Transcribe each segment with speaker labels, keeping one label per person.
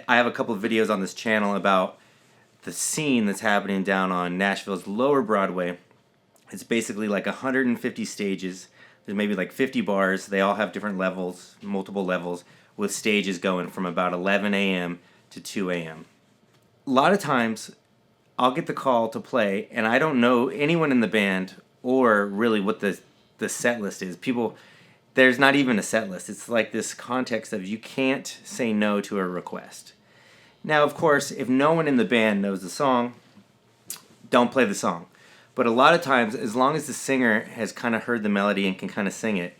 Speaker 1: I have a couple of videos on this channel about the scene that's happening down on Nashville's lower Broadway. It's basically like 150 stages. There's maybe like 50 bars. They all have different levels, multiple levels, with stages going from about 11 a.m. to 2 a.m. A lot of times, I'll get the call to play, and I don't know anyone in the band or really what the set list is. There's not even a set list. It's like this context of you can't say no to a request. Now, of course, if no one in the band knows the song, don't play the song. But a lot of times, as long as the singer has kind of heard the melody and can kind of sing it,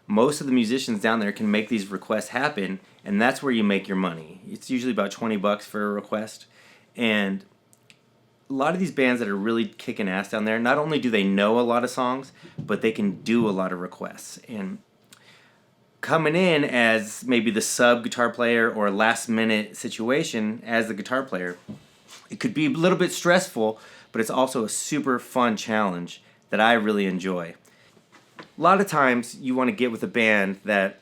Speaker 1: most of the musicians down there can make these requests happen, and that's where you make your money. It's usually about $20 for a request. And a lot of these bands that are really kicking ass down there, not only do they know a lot of songs, but they can do a lot of requests. And coming in as maybe the sub guitar player or a last minute situation as the guitar player, it could be a little bit stressful, but it's also a super fun challenge that I really enjoy. A lot of times you want to get with a band that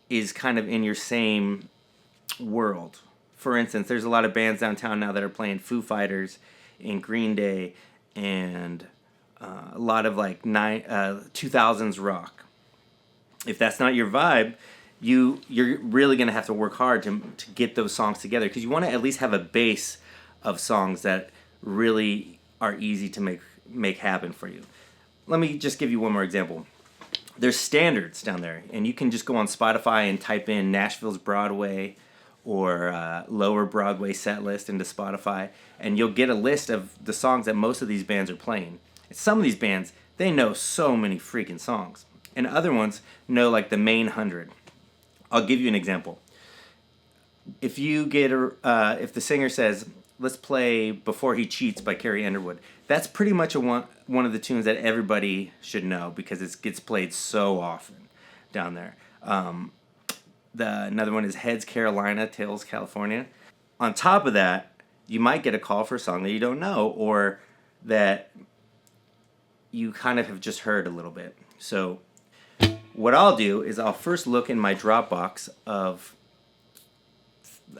Speaker 1: is kind of in your same world. For instance, there's a lot of bands downtown now that are playing Foo Fighters and Green Day and a lot of like 2000s rock. If that's not your vibe, you're really going to have to work hard to get those songs together, because you want to at least have a base of songs that really are easy to make happen for you. Let me just give you one more example. There's standards down there, and you can just go on Spotify and type in Nashville's Broadway or lower Broadway set list into Spotify, and you'll get a list of the songs that most of these bands are playing. And some of these bands, they know so many freaking songs, and other ones know like the main 100. I'll give you an example. If the singer says, let's play Before He Cheats by Carrie Underwood, that's pretty much one of the tunes that everybody should know because it gets played so often down there. Another one is Heads Carolina, Tails California. On top of that, you might get a call for a song that you don't know or that you kind of have just heard a little bit. So what I'll do is I'll first look in my Dropbox of...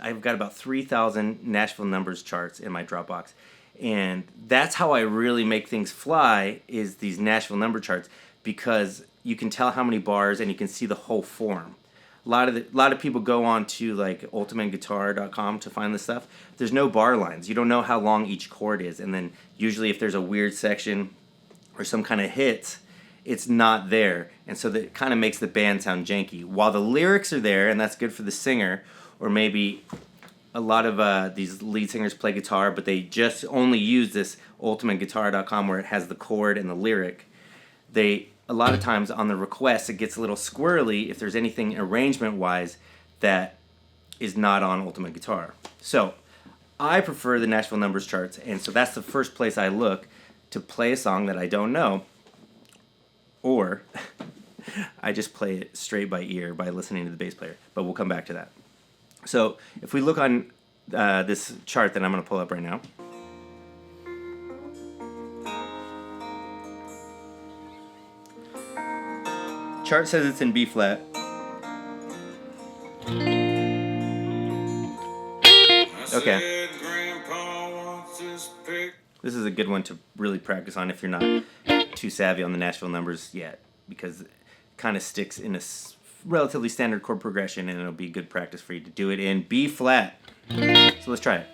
Speaker 1: I've got about 3,000 Nashville Numbers charts in my Dropbox. And that's how I really make things fly, is these Nashville number charts, because you can tell how many bars and you can see the whole form. A lot of people go on to like ultimateguitar.com to find this stuff. There's no bar lines. You don't know how long each chord is. And then usually if there's a weird section or some kind of hits, it's not there. And so that kind of makes the band sound janky. While the lyrics are there, and that's good for the singer, or maybe a lot of these lead singers play guitar, but they just only use this ultimateguitar.com where it has the chord and the lyric. A lot of times on the request, it gets a little squirrely if there's anything arrangement-wise that is not on Ultimate Guitar. So I prefer the Nashville Numbers charts, and so that's the first place I look to play a song that I don't know, or I just play it straight by ear by listening to the bass player. But we'll come back to that. So if we look on this chart that I'm going to pull up right now, chart says it's in B flat. Okay. This is a good one to really practice on if you're not too savvy on the Nashville Numbers yet, because it kind of sticks in a relatively standard chord progression, and it'll be good practice for you to do it in B flat. So let's try it.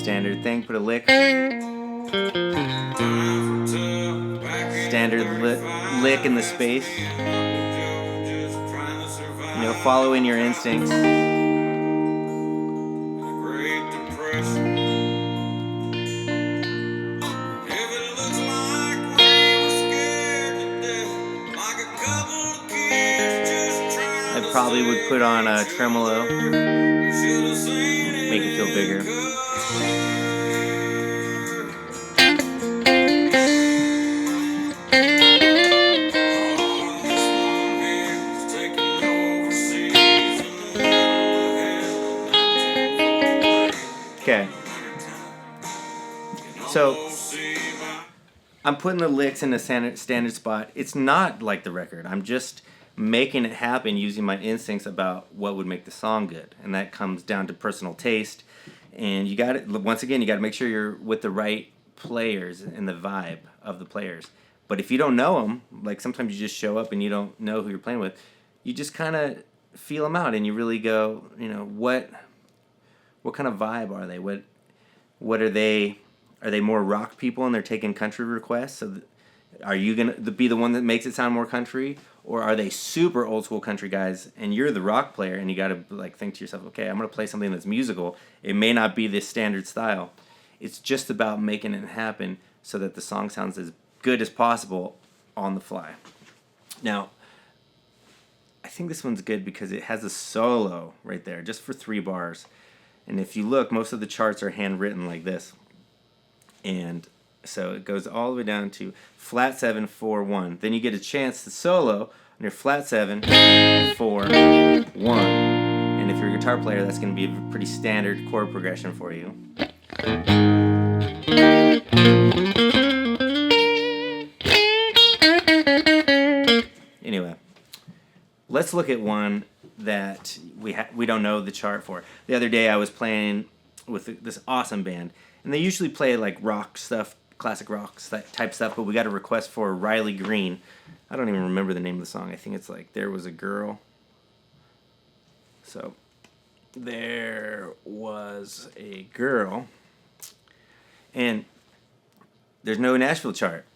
Speaker 1: Standard thing, put a lick. Standard lick in the space. You know, follow in your instincts. I probably would put on a tremolo. Make it feel Okay. So I'm putting the licks in the standard spot. It's not like the record. I'm just making it happen using my instincts about what would make the song good. And that comes down to personal taste. And you got to, once again, you got to make sure you're with the right players and the vibe of the players. But if you don't know them, like sometimes you just show up and you don't know who you're playing with, you just kind of feel them out and you really go, what kind of vibe are they? What are they? Are they more rock people and they're taking country requests? So are you going to be the one that makes it sound more country? Or are they super old school country guys and you're the rock player and you got to like think to yourself, okay, I'm going to play something that's musical. It may not be this standard style. It's just about making it happen so that the song sounds as good as possible on the fly. Now, I think this one's good because it has a solo right there just for 3 bars. And if you look, most of the charts are handwritten like this. And so it goes all the way down to flat 7, 4, 1. Then you get a chance to solo on your flat 7, 4, 1. And if you're a guitar player, that's going to be a pretty standard chord progression for you. Anyway, let's look at one that we don't know the chart for. The other day I was playing with this awesome band. And they usually play like rock stuff, classic rock type stuff, but we got a request for Riley Green. I don't even remember the name of the song. I think it's like There Was a Girl. So, There Was a Girl. And there's no Nashville chart.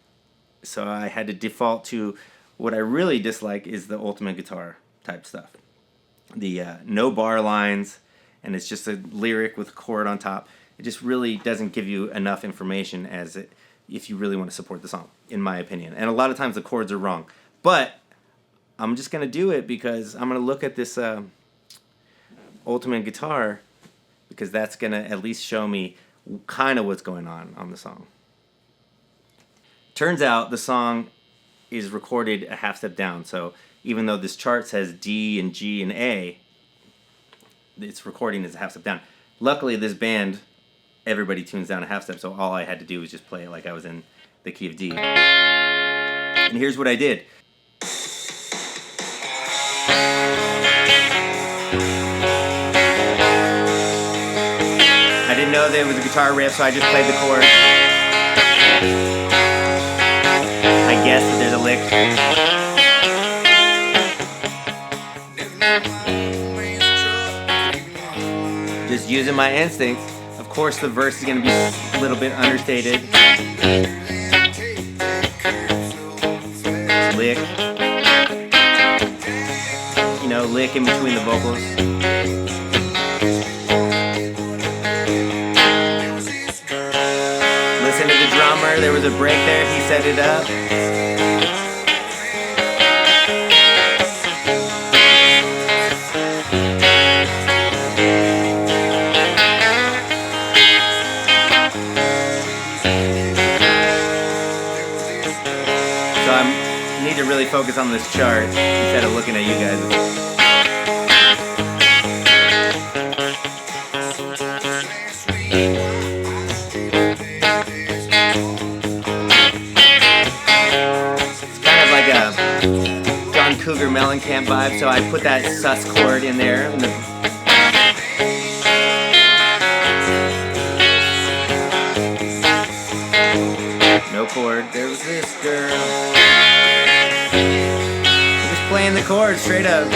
Speaker 1: So I had to default to what I really dislike is the ultimate guitar type stuff. The no bar lines, and it's just a lyric with a chord on top. It just really doesn't give you enough information if you really want to support the song, in my opinion. And a lot of times the chords are wrong. But I'm just going to do it because I'm going to look at this ultimate guitar because that's going to at least show me kind of what's going on the song. Turns out the song is recorded a half step down. So even though this chart says D and G and A, its recording is a half step down. Luckily, this band, everybody tunes down a half step, so all I had to do was just play it like I was in the key of D. And here's what I did. I didn't know there was a guitar riff, so I just played the chord. I guess that there's a lick. Just using my instincts. Of course, the verse is going to be a little bit understated. Lick. Lick in between the vocals. Listen to the drummer. There was a break there. He set it up. So I need to really focus on this chart instead of looking at you guys. Cougar Mellencamp vibe, so I put that sus chord in there. No chord. There was this girl. I'm just playing the chord straight up.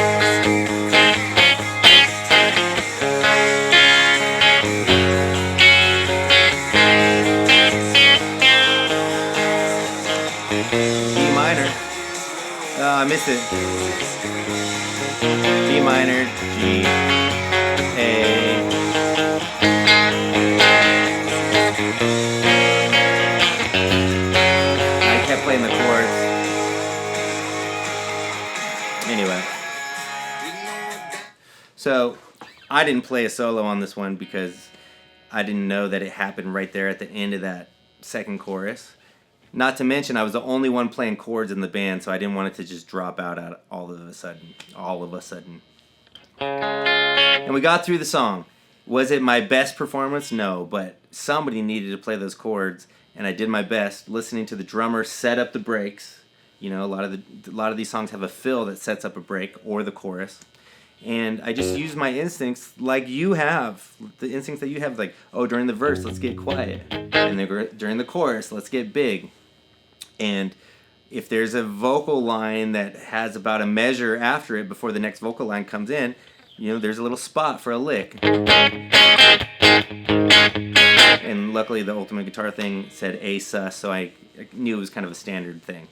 Speaker 1: E minor. Oh, I missed it. D minor, G, A. I kept playing the chords. Anyway. So, I didn't play a solo on this one because I didn't know that it happened right there at the end of that second chorus. Not to mention, I was the only one playing chords in the band, so I didn't want it to just drop out all of a sudden. And we got through the song. Was it my best performance? No, but somebody needed to play those chords, and I did my best listening to the drummer set up the breaks. You know, a lot of these songs have a fill that sets up a break or the chorus. And I just use my instincts like you have. The instincts that you have, like, oh, during the verse, let's get quiet. And then during the chorus, let's get big. And if there's a vocal line that has about a measure after it before the next vocal line comes in, you know, there's a little spot for a lick. And luckily the Ultimate Guitar thing said A sus, so I knew it was kind of a standard thing.